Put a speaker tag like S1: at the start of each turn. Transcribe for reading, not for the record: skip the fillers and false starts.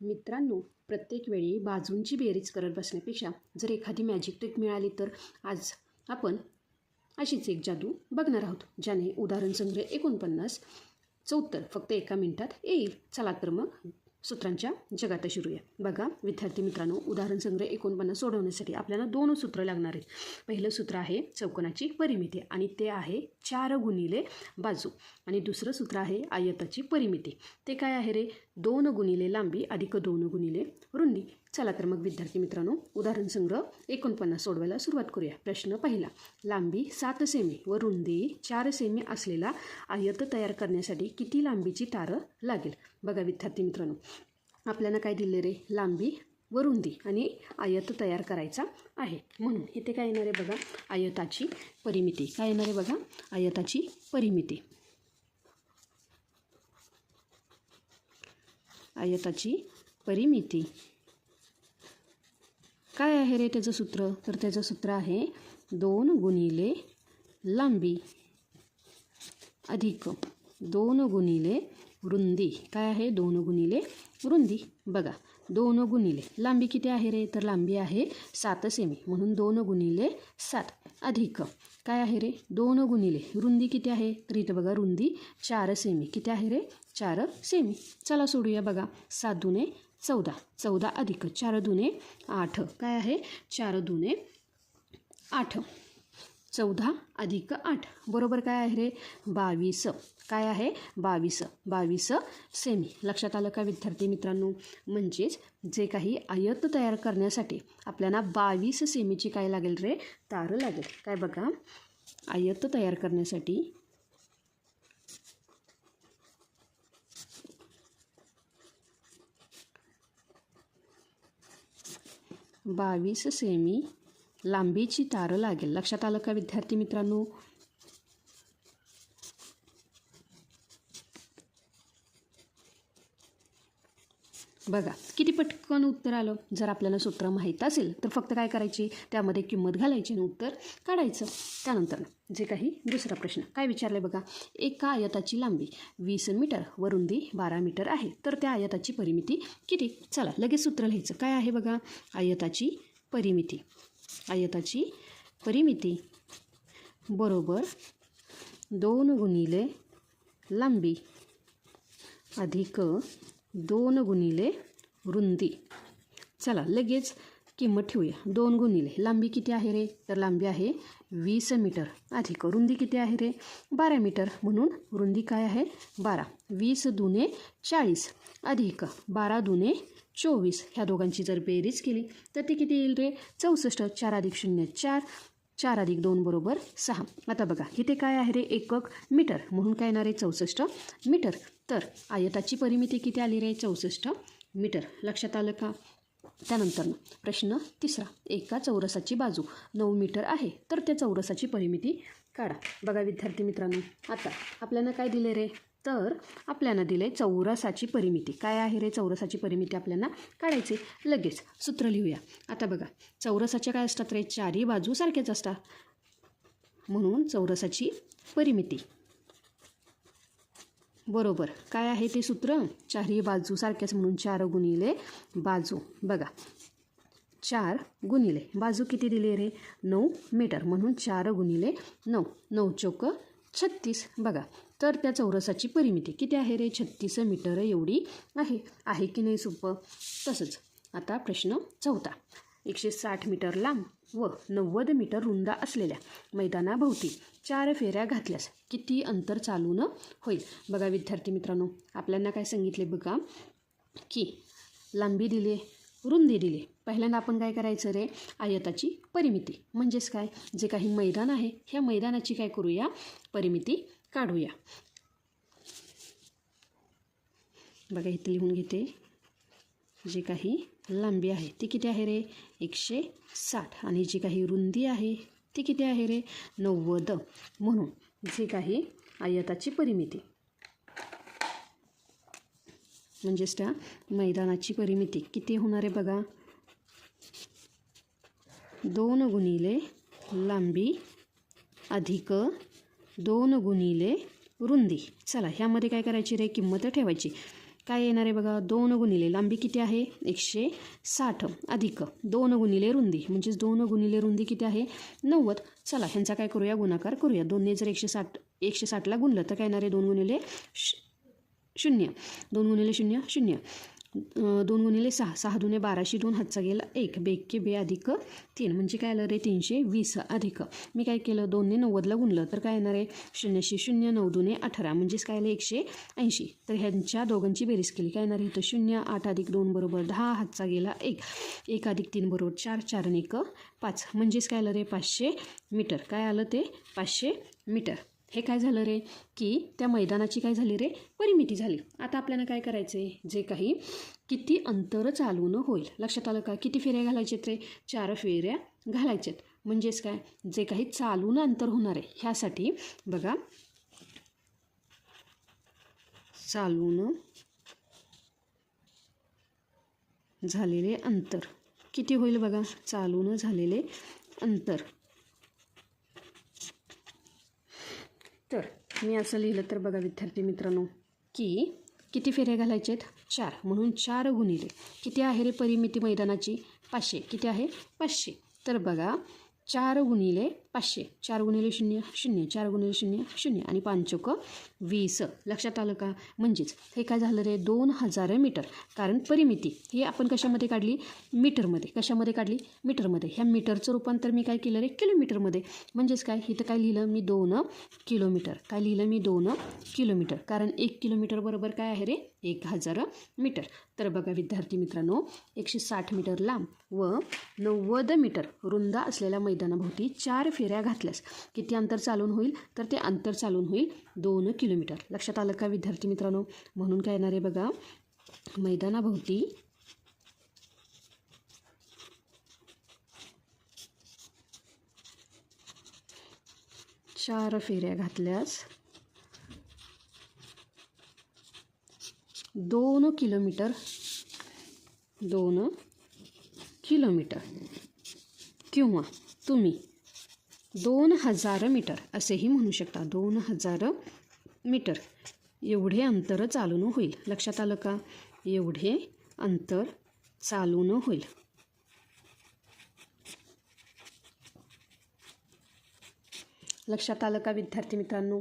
S1: मित्रांनो, प्रत्येक वेळी बाजूंची बेरीज करत बसण्यापेक्षा जर एखादी मॅजिक ट्रिक मिळाली तर आज आपण अशीच एक जादू बघणार आहोत, ज्याने उदाहरण संग्रह 49चं उत्तर फक्त 1 मिनिटात येईल. चला तर मग सूत्रांच्या जगात शिरूया. बघा विद्यार्थी मित्रांनो, उदाहरण संग्रह 49 सोडवण्यासाठी आपल्याला 2 सूत्र लागणार आहेत. पहिलं सूत्र आहे चौकोनाची परिमिती आणि ते आहे 4 गुणिले बाजू. आणि दुसरं सूत्र आहे आयताची परिमिती. ते काय आहे रे? 2 गुणिले लांबी अधिक 2 गुणिले रुंदी. चला तर मग विद्यार्थी मित्रांनो, उदाहरण संग्रह 49 सोडवायला सुरुवात करूया. प्रश्न पहिला, लांबी 7 सेमी व रुंदी 4 सेमी असलेला आयत तयार करण्यासाठी किती लांबीची तारं लागेल? बघा विद्यार्थी मित्रांनो, आपल्याला काय दिले रे? लांबी व रुंदी आणि आयत तयार करायचा आहे. म्हणून इथे काय येणार आहे बघा? आयताची परिमिती. काय येणार आहे बघा? आयताची परिमिती. आयताची परिमिती काय आहे रे त्याचं सूत्र? तर त्याचं सूत्र आहे 2 गुणिले लांबी अधिक 2 गुणिले रुंदी. काय आहे? 2 गुणिले रुंदी. बघा 2 गुणिले लांबी किती आहे रे? तर लांबी आहे 7 सेमी, म्हणून 2 गुणिले 7 अधिक काय आहे रे? 2 गुणिले रुंदी किती आहे? तर इथं बघा रुंदी 4 सेमी. किती आहे रे? 4 सेमी. चला सोडूया. बघा 7 दुने 14, 14 अधिक 4 दुने 8. काय आहे? 4 दुने 8, 14 अधिक 8 बरोबर काय आहे रे? 22. काय आहे? 22, 22 सेमी. लक्षात आलं का विद्यार्थी मित्रांनो? म्हणजेच जे काही आयत तयार करण्यासाठी आपल्याला 22 सेमीची काय लागेल रे? तार लागेल. काय बघा, आयत तयार करण्यासाठी 22 सेमी लांबीची तार लागेल. लक्षात आलं का विद्यार्थी मित्रांनो? बघा किती पटकन उत्तर आलं. जर आपल्याला सूत्र माहीत असेल तर फक्त काय करायची? त्यामध्ये किंमत घालायची आणि उत्तर काढायचं. त्यानंतर जे काही दुसरा प्रश्न काय विचारले बघा, एका आयताची लांबी 20 मीटर व रुंदी 12 मीटर आहे, तर त्या आयताची परिमिती किती? चला लगेच सूत्र लिहायचं. काय आहे बघा? आयताची परिमिती. आयताची परिमिती बरोबर 2 गुणिले लांबी अधिक 2 गुणिले रुंदी. चला लगेच किंमत ठेवूया. 2 गुणिले लांबी किती आहे रे? तर लांबी आहे 20 मीटर अधिक रुंदी किती आहे रे? 12 मीटर, म्हणून रुंदी काय आहे? 12. 20 दुने 40 अधिक 12 दुने 24. ह्या दोघांची जर बेरीज केली तर ती किती येईल रे? 64. 4 अधिक 0 4, 4 अधिक 2 बरोबर 6. आता बघा इथे काय आहे रे? एकक मीटर, म्हणून काय येणार आहे? 64 मीटर. तर आयताची परिमिती किती आली रे? 64 मीटर. लक्षात आलं का? त्यानंतर प्रश्न तिसरा, एका चौरसाची बाजू 9 मीटर आहे, तर त्या चौरसाची परिमिती काढा. बघा विद्यार्थी मित्रांनो, आता आपल्याला काय दिले रे? तर आपल्याला दिले चौरसाची परिमिती. काय आहे रे? चौरसाची परिमिती आपल्याला काढायची. लगेच सूत्र लिहूया. आता बघा चौरसाच्या काय असतात रे? 4ही बाजू सारख्याच असतात, म्हणून चौरसाची परिमिती बरोबर काय आहे ते सूत्र? 4ही बाजू सारख्याच, म्हणून 4 गुणिले बाजू. बघा 4 गुणिले बाजू किती दिली रे? 9 मीटर, म्हणून 4 गुणिले 9, 9 चौक 36. बघा तर त्या चौरसाची परिमिती किती आहे रे? 36 मीटर एवढी आहे. आहे की नाही सोपं? तसंच आता प्रश्न चौथा, 160 मीटर लांब व 90 मीटर रुंद असलेल्या मैदानाभोवती 4 फेऱ्या घातल्यास किती अंतर चालून होईल? बघा विद्यार्थी मित्रांनो, आपल्याला काय सांगितले बघा की लांबी दिली, रुंदी दिली. पहिल्यांदा आपण काय करायचं रे? आयताची परिमिती म्हणजेच काय? जे काही मैदान आहे ह्या मैदानाची काय करूया? परिमिती काढूया. बघा इथे लिहून घेते. जी काही लांबी आहे ती किती आहे रे? 160 आणि जी काही रुंदी आहे ती किती आहे रे? 90. म्हणून जी काही आयताची परिमिती म्हणजेच त्या मैदानाची परिमिती किती होणार आहे बघा? 2 गुणिले लांबी अधिक 2 गुणिले रुंदी. चला ह्यामध्ये काय करायची रे? किंमत ठेवायची. काय येणार आहे बघा, 2 गुणिले लांबी किती आहे 160 अधिक 2 गुणिले रुंदी म्हणजेच 2 गुणिले रुंदी किती आहे 90. चला ह्यांचा काय करूया, गुणाकार करूया. 2ने जर 160ला गुणलं तर काय येणार आहे 2 गुणिले 0, 2 गुणिले 0 0, 2 गुणिले 6, 6 दुने 12, 2 हातचा गेला 1, बेके बे अधिक 3 म्हणजे काय आलं रे 320 अधिक मी काय केलं 2ने 90ला गुणलं तर काय येणार आहे 0 0, 9 दुने 18 म्हणजेच काय आलं 180. तर ह्यांच्या दोघांची बेरीज केली काय येणार आहे इथं 0, 8 अधिक 2 बरोबर 10, हातचा गेला 1, 1 अधिक 3 बरोबर 4, 4 आणि 1 5 म्हणजेच काय आलं रे 500 मीटर. काय आलं ते 500 मीटर. हे काय झालं रे की त्या मैदानाची काय झाली रे परिमिती झाली. आता आपल्याला काय करायचं आहे, जे काही किती अंतर चालून होईल. लक्षात आलं का, किती फेऱ्या घालायच्यात रे 4 फेऱ्या घालायच्यात. म्हणजेच काय, जे काही चालून अंतर होणार आहे ह्यासाठी बघा, चालून झालेले अंतर किती होईल बघा, चालून झालेले अंतर. तर मी असं लिहिलं तर बघा विद्यार्थी मित्रांनो की किती फेऱ्या घालायचे आहेत 4, म्हणून 4 गुणिले किती आहे रे परिमिती मैदानाची 500. किती आहे 500. तर बघा 4 गुणिले 500, 4 गुणिले 0 0, 4 गुणिले 0 0 आणि 5 चौक 20. लक्षात आलं का. म्हणजेच हे काय झालं रे 2000 मीटर. कारण परिमिती ही आपण कशामध्ये काढली मीटरमध्ये. कशामध्ये काढली मीटरमध्ये. ह्या मीटरचं रूपांतर मी काय केलं रे किलोमीटरमध्ये. म्हणजेच काय इथं काय लिहिलं मी 2 किलोमीटर. काय लिहिलं मी 2 किलोमीटर. कारण 1 किलोमीटर बरोबर काय आहे रे 1000 मीटर. तर बघा विद्यार्थी मित्रांनो 160 मीटर लांब व 90 मीटर रुंद असलेल्या मैदानाभोवती 4 फेऱ्या घातल्यास किती अंतर चालून होईल, तर ते अंतर चालून होईल 2 किलोमीटर. लक्षात आलं का विद्यार्थी मित्रांनो. म्हणून काय येणार आहे बघा, मैदानाभोवती 4 फेऱ्या घातल्यास 2 किलोमीटर किंवा तुम्ही 2000 मीटर असेही म्हणू शकता. 2000 मीटर एवढे अंतर चालून होईल. लक्षात आलं का, एवढे अंतर चालून होईल. लक्षात आलं का विद्यार्थी मित्रांनो.